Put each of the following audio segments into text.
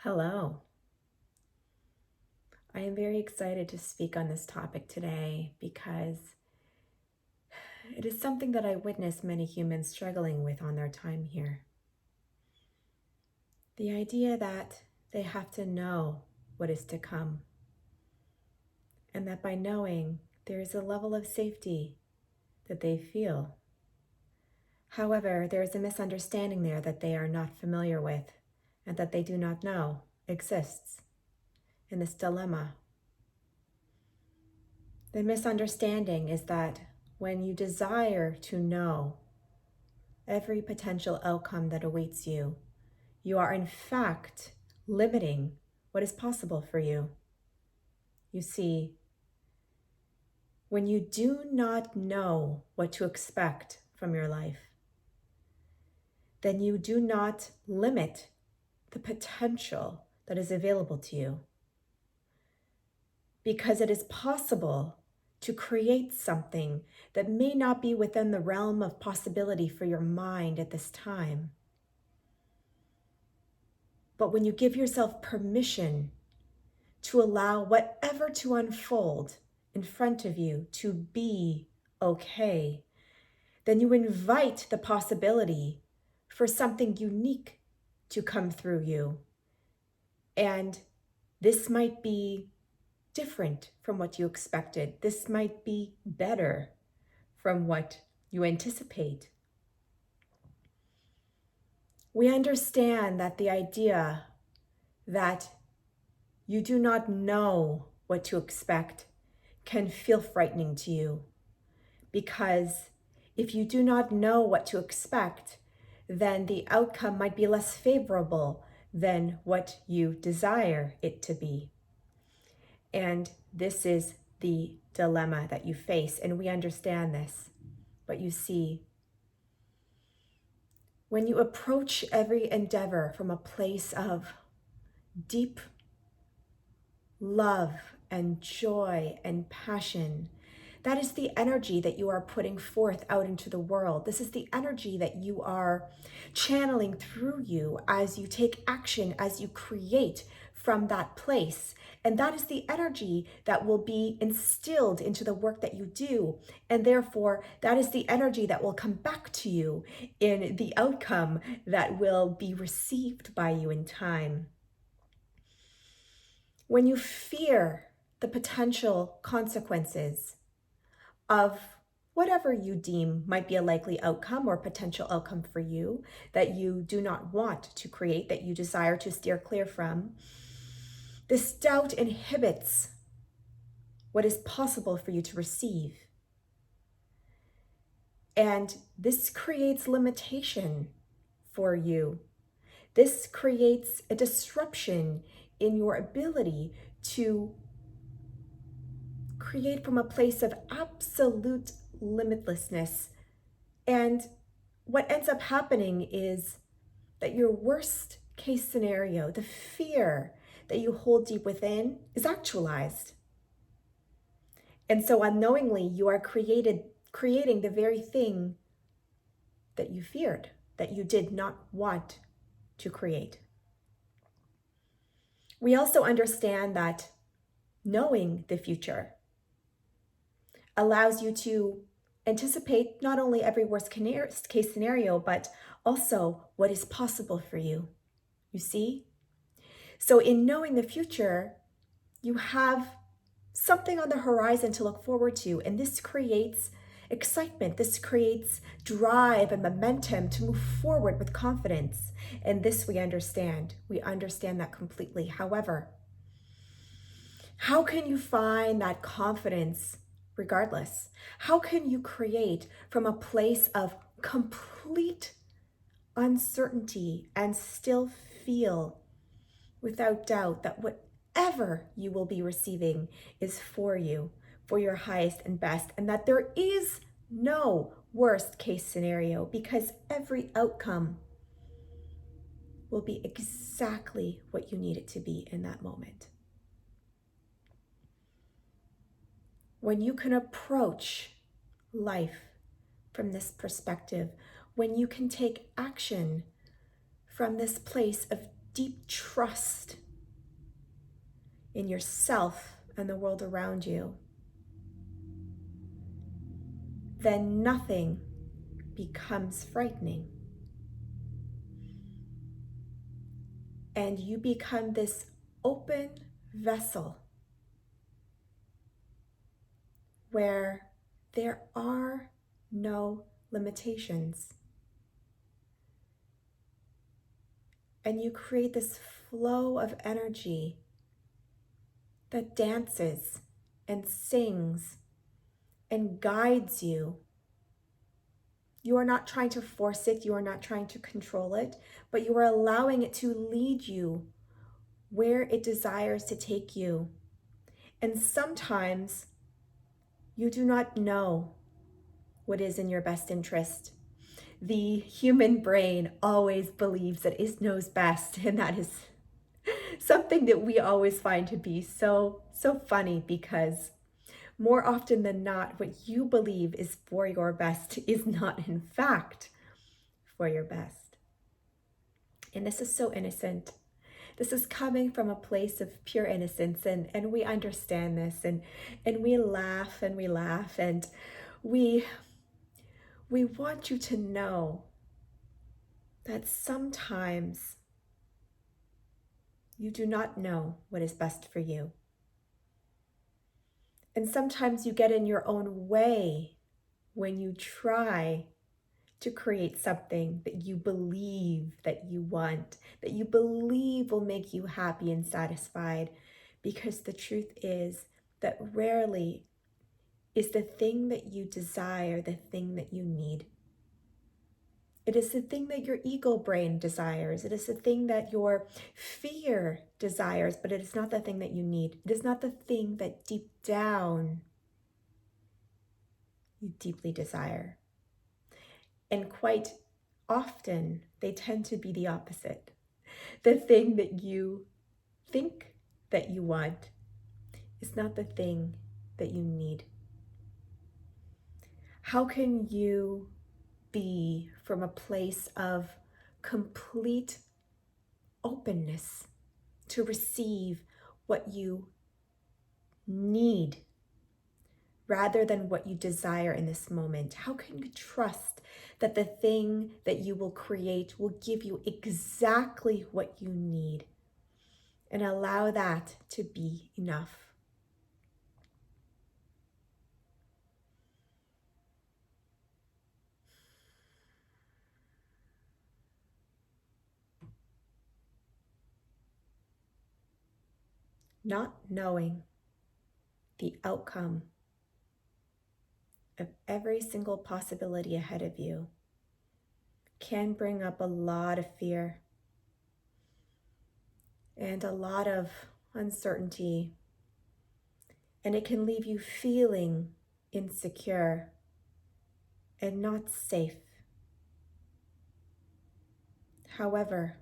Hello. I am very excited to speak on this topic today because it is something that I witness many humans struggling with on their time here. The idea that they have to know what is to come, and that by knowing there is a level of safety that they feel. However, there is a misunderstanding there that they are not familiar with and that they do not know exists in this dilemma. The misunderstanding is that when you desire to know every potential outcome that awaits you, you are in fact limiting what is possible for you. You see, when you do not know what to expect from your life, then you do not limit the potential that is available to you. Because it is possible to create something that may not be within the realm of possibility for your mind at this time. But when you give yourself permission to allow whatever to unfold in front of you to be okay, then you invite the possibility for something unique to come through you. And this might be different from what you expected. This might be better from what you anticipate. We understand that the idea that you do not know what to expect can feel frightening to you, because if you do not know what to expect, then the outcome might be less favorable than what you desire it to be. And this is the dilemma that you face, and we understand this. But you see, when you approach every endeavor from a place of deep love and joy and passion, that is the energy that you are putting forth out into the world. This is the energy that you are channeling through you as you take action, as you create from that place. And that is the energy that will be instilled into the work that you do. And therefore, that is the energy that will come back to you in the outcome that will be received by you in time. When you fear the potential consequences of whatever you deem might be a likely outcome or potential outcome for you that you do not want to create, that you desire to steer clear from, this doubt inhibits what is possible for you to receive. And this creates limitation for you. This creates a disruption in your ability to create from a place of absolute limitlessness. And what ends up happening is that your worst case scenario, the fear that you hold deep within, is actualized. And so unknowingly, you are creating the very thing that you feared, that you did not want to create. We also understand that knowing the future allows you to anticipate not only every worst case scenario, but also what is possible for you. You see? So in knowing the future, you have something on the horizon to look forward to, and this creates excitement. This creates drive and momentum to move forward with confidence. And this we understand. We understand that completely. However, how can you find that confidence regardless? How can you create from a place of complete uncertainty and still feel without doubt that whatever you will be receiving is for you, for your highest and best, and that there is no worst case scenario, because every outcome will be exactly what you need it to be in that moment? When you can approach life from this perspective, when you can take action from this place of deep trust in yourself and the world around you, then nothing becomes frightening. And you become this open vessel where there are no limitations. And you create this flow of energy that dances and sings and guides you. You are not trying to force it, you are not trying to control it, but you are allowing it to lead you where it desires to take you. And sometimes you do not know what is in your best interest. The human brain always believes that it knows best, and that is something that we always find to be so funny, because more often than not, what you believe is for your best is not in fact for your best. And this is so innocent. This is coming from a place of pure innocence, and we understand this, and we laugh and we laugh, and we want you to know that sometimes you do not know what is best for you. And sometimes you get in your own way when you try to create something that you believe that you want, that you believe will make you happy and satisfied. Because the truth is that rarely is the thing that you desire the thing that you need. It is the thing that your ego brain desires. It is the thing that your fear desires, but it is not the thing that you need. It is not the thing that deep down you deeply desire. And quite often, they tend to be the opposite. The thing that you think that you want is not the thing that you need. How can you be from a place of complete openness to receive what you need rather than what you desire in this moment? How can you trust that the thing that you will create will give you exactly what you need, and allow that to be enough? Not knowing the outcome of every single possibility ahead of you can bring up a lot of fear and a lot of uncertainty, and it can leave you feeling insecure and not safe. However,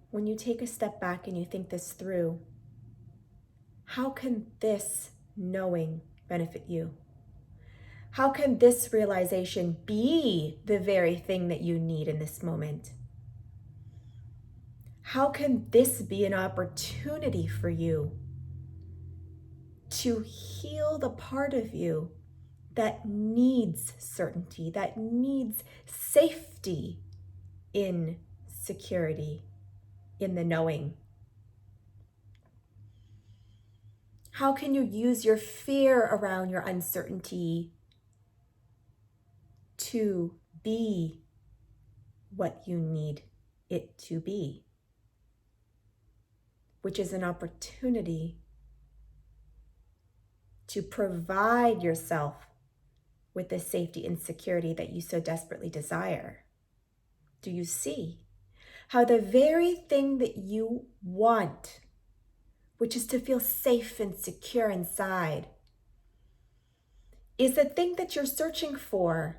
when you take a step back and you think this through, how can this knowing benefit you? How can this realization be the very thing that you need in this moment? How can this be an opportunity for you to heal the part of you that needs certainty, that needs safety in security, in the knowing? How can you use your fear around your uncertainty to be what you need it to be, which is an opportunity to provide yourself with the safety and security that you so desperately desire? Do you see how the very thing that you want, which is to feel safe and secure inside, is the thing that you're searching for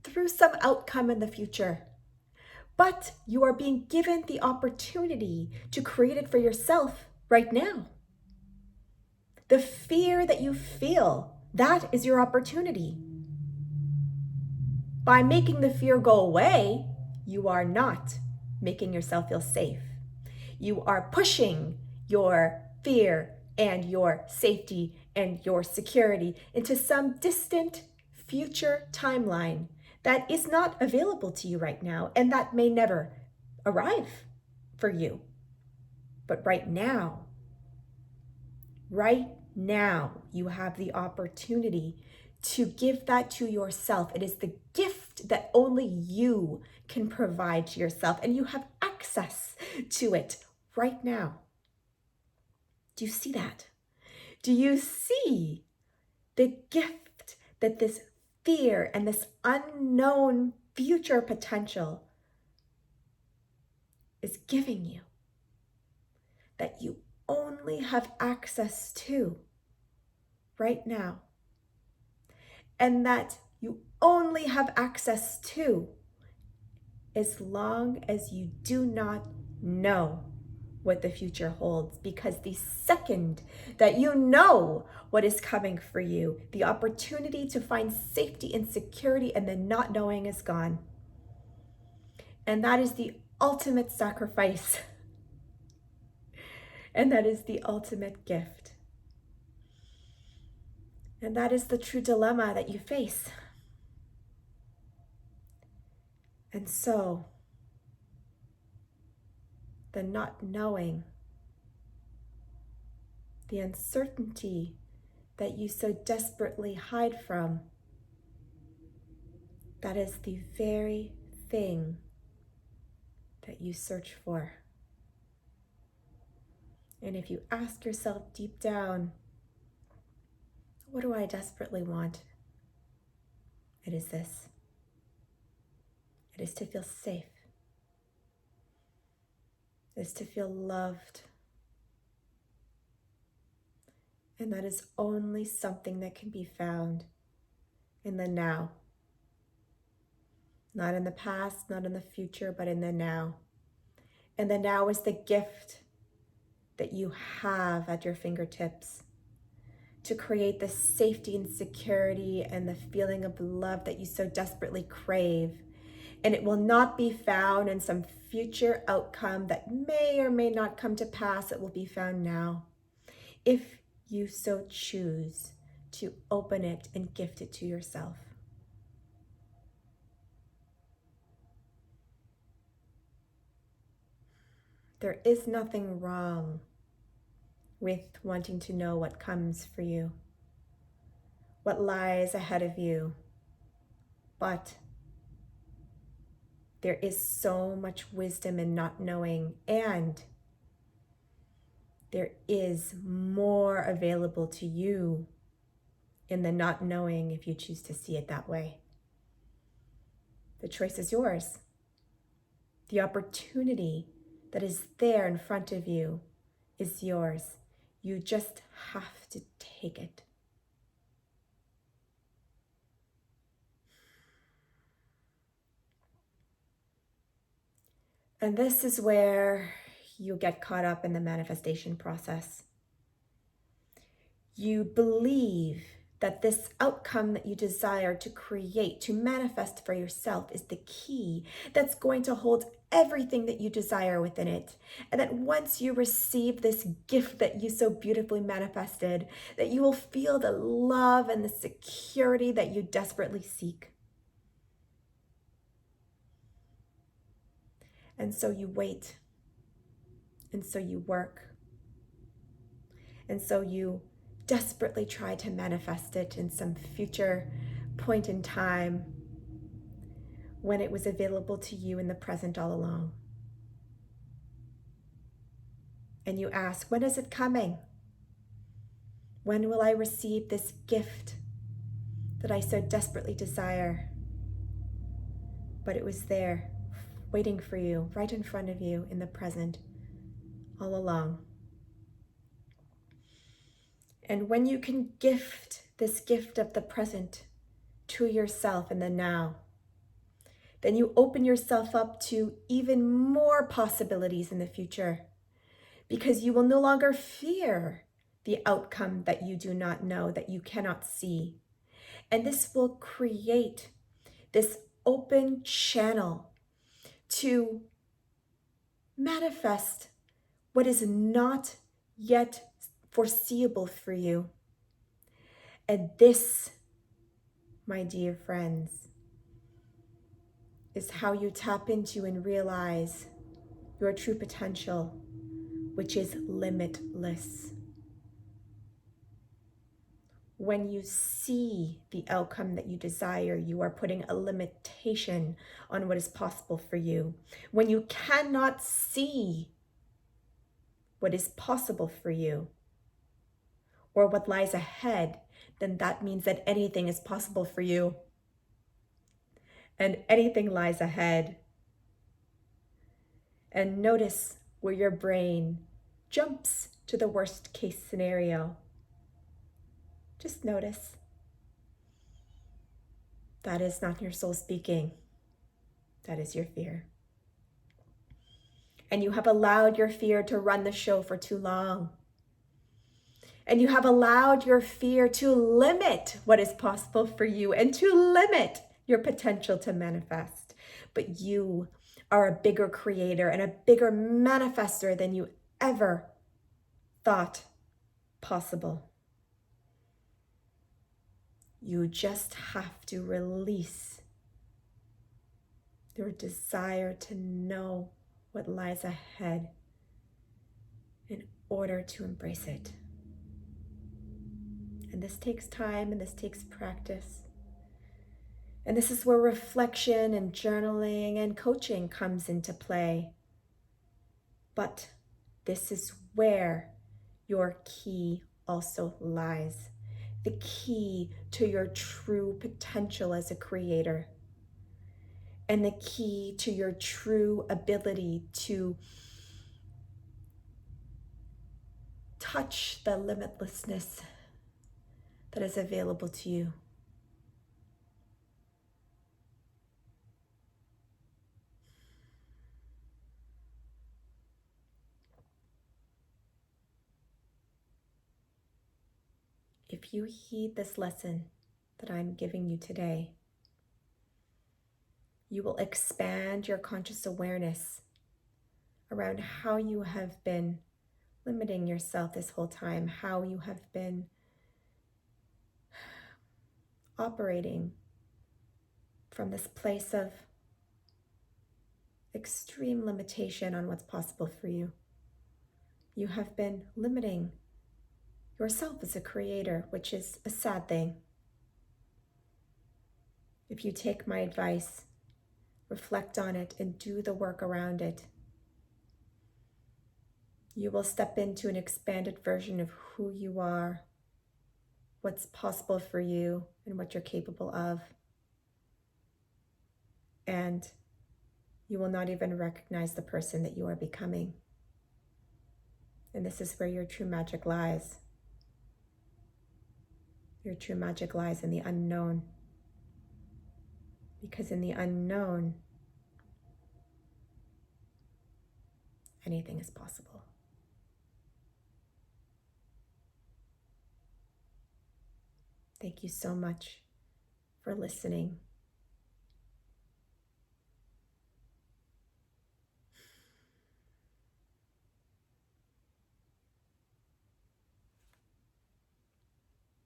through some outcome in the future? But you are being given the opportunity to create it for yourself right now. The fear that you feel, that is your opportunity. By making the fear go away, you are not making yourself feel safe. You are pushing your fear and your safety and your security into some distant future timeline that is not available to you right now and that may never arrive for you. But right now, you have the opportunity to give that to yourself. It is the gift that only you can provide to yourself, and you have access to it right now. Do you see that? Do you see the gift that this fear and this unknown future potential is giving you? That you only have access to right now. And that you only have access to as long as you do not know what the future holds. Because the second that you know what is coming for you, the opportunity to find safety and security and the not knowing is gone. And that is the ultimate sacrifice. And that is the ultimate gift. And that is the true dilemma that you face. And so, the not knowing, the uncertainty that you so desperately hide from, that is the very thing that you search for. And if you ask yourself deep down, what do I desperately want? It is this. It is to feel safe. It is to feel loved. And that is only something that can be found in the now. Not in the past, not in the future, but in the now. And the now is the gift that you have at your fingertips to create the safety and security and the feeling of love that you so desperately crave. And it will not be found in some future outcome that may or may not come to pass. It will be found now, if you so choose to open it and gift it to yourself. There is nothing wrong with wanting to know what comes for you, what lies ahead of you. But there is so much wisdom in not knowing, and there is more available to you in the not knowing if you choose to see it that way. The choice is yours. The opportunity that is there in front of you is yours. You just have to take it. And this is where you get caught up in the manifestation process. You believe that this outcome that you desire to create, to manifest for yourself, is the key that's going to hold everything that you desire within it. And that once you receive this gift that you so beautifully manifested, that you will feel the love and the security that you desperately seek. And so you wait. And so you work. And so you desperately try to manifest it in some future point in time when it was available to you in the present all along. And you ask, when is it coming? When will I receive this gift that I so desperately desire? But it was there, waiting for you, right in front of you in the present, all along. And when you can gift this gift of the present to yourself in the now, then you open yourself up to even more possibilities in the future, because you will no longer fear the outcome that you do not know, that you cannot see. And this will create this open channel to manifest what is not yet foreseeable for you. And this, my dear friends, is how you tap into and realize your true potential, which is limitless. When you see the outcome that you desire, you are putting a limitation on what is possible for you. When you cannot see what is possible for you or what lies ahead, then that means that anything is possible for you and anything lies ahead. And notice where your brain jumps to the worst case scenario. Just notice. That is not your soul speaking. That is your fear. And you have allowed your fear to run the show for too long. And you have allowed your fear to limit what is possible for you and to limit your potential to manifest. But you are a bigger creator and a bigger manifester than you ever thought possible. You just have to release your desire to know what lies ahead in order to embrace it. And this takes time and this takes practice. And this is where reflection and journaling and coaching comes into play. But this is where your key also lies. The key to your true potential as a creator. And the key to your true ability to touch the limitlessness that is available to you. If you heed this lesson that I'm giving you today, you will expand your conscious awareness around how you have been limiting yourself this whole time, how you have been operating from this place of extreme limitation on what's possible for you. You have been limiting yourself as a creator, which is a sad thing. If you take my advice, reflect on it, and do the work around it, you will step into an expanded version of who you are, what's possible for you, and what you're capable of. And you will not even recognize the person that you are becoming. And this is where your true magic lies. Your true magic lies in the unknown. Because in the unknown, anything is possible. Thank you so much for listening.